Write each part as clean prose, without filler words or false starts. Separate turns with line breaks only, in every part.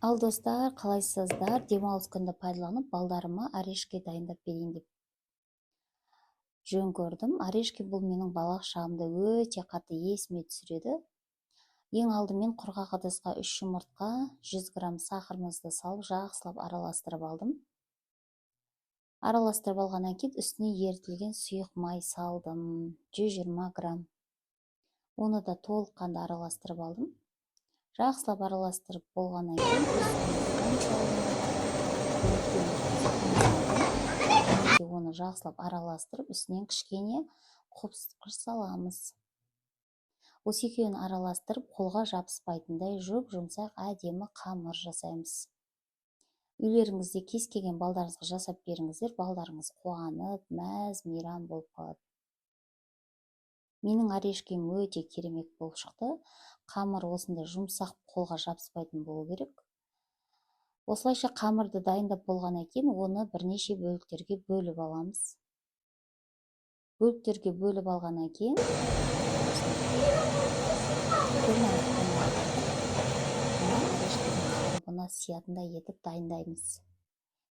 Ал достар, қалайсыздар? Демалыс күнді пайдаланып, балдарыма орешки дайындап берейін деп жөн көрдім. Орешки бұл менің балалық шағымда өте қатты есіме түсіреді. Ең алдымен құрғақ ыдысқа 3 жұмыртқа, 100 грамм сахарымызды салып, жақсылап араластырып алдым. Араластырып алғаннан кейін үстіне ерітілген сұйық май салдым, 120 грамм. Оны да толыққанды араластырып алдым. Жақсылап араластырып болғаннан кейін оны жақсылап араластырып, үстінен кішкене қопсытқыш саламыз. Осы екеуін араластырып, қолға жабыспайтындай жұмсақ әдемі қамыр жасаймыз. Үйлеріңізде кез келген балдарыңызға жасап беріңіздер, балдарыңыз қуанып, мәз мейрам болып қалады. Менің орешкем өте керемет болып шықты. Қамыр осындай жұмсақ, қолға жабыспайтын болу керек. Осылайша қамырды дайындап болғаннан кейін оны бірнеше бөліктерге бөліп аламыз. Бөліктерге бөліп алғаннан кейін бұны сиятындай етіп дайындаймыз.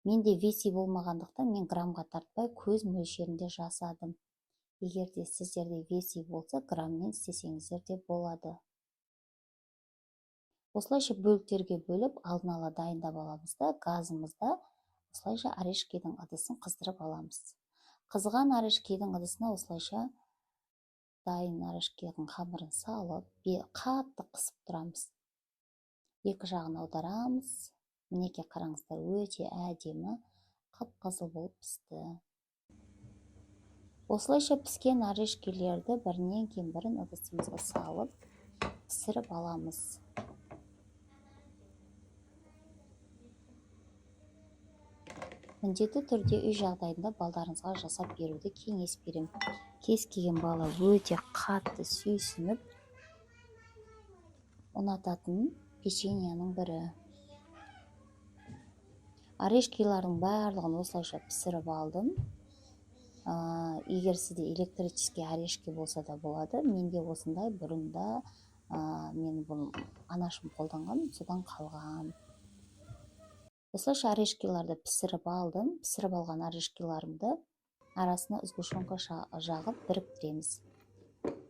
Менде веси болмағандықтан мен граммға тартпай көз мөлшерінде жасадым. Егер де сіздерде веси болса, грамммен істесеңіздер де болады. Осылайша бөліктерге бөліп, алдын ала дайындап аламыз да, газымызда осылайша орешкидің ыдысын қыздырып аламыз. Қызған орешкидің ыдысына осылайша дайын орешкидің қамырын салып, қатты қысып тұрамыз. Екі жағын аударамыз. Мінекей қараңыздар, өте әдемі қып-қызыл болып пісті. Осылайша піскен орешкилерді бірінен кейін бірін ыдысымызға салып, пісіріп аламыз. Міндетті түрде үй жағдайында балдарыңызға жасап беруді кеңес берем. Кез келген бала өте қатты сүйсініп ұнататын печеньенің бірі. Орешкилардың барлығын осылайша пісіріп алдым. Егер сізде электрический орешки болса да болады. Менде осындай бұрында мен бұл анашым қолданған, содан қалған. Осылайша орешкиларды пісіріп алдым. Пісіріп алған орешкиларымды арасына сгущенка жағып біріктіреміз.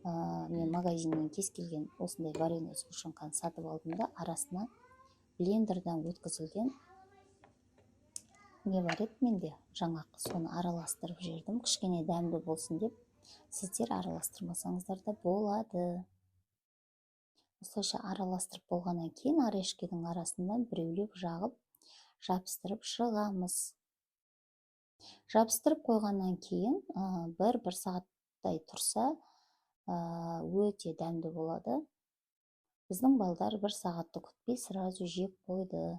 Мен магазиннен кез келген осындай вареный сгущенканы сатып алдым да, арасына блендерден өткізілген не бар еді менде, жаңақ, соны араластырып жібердім. Кішкене дәмді болсын деп, сіздер араластырмасаңыздар да болады. Осылайша араластырып болғаннан кейін орешкидің арасынан біреулеп жағып, жабыстырып шығамыз. Жабыстырып қойғаннан кейін бір сағаттай тұрса өте дәмді болады. Біздің балдар бір сағатты күтпей сразу жеп қойды.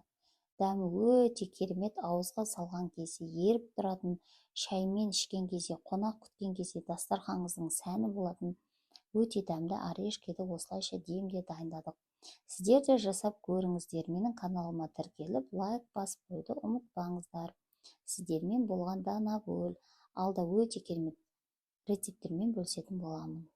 Дәмі өте керемет, ауызға салған кезде еріп тұратын, шаймен ішкен кезде, қонақ күткен кезде дастарханыңыздың сәні болатын өте дәмді орешкиді осылайша демде дайындадық. Сіздер де жасап көріңіздер. Менің каналыма тіркеліп, лайк басып қоюды ұмытпаңыздар. Сіздермен болған Данагүл. Алда өте керемет рецептермен бөлісетін боламын.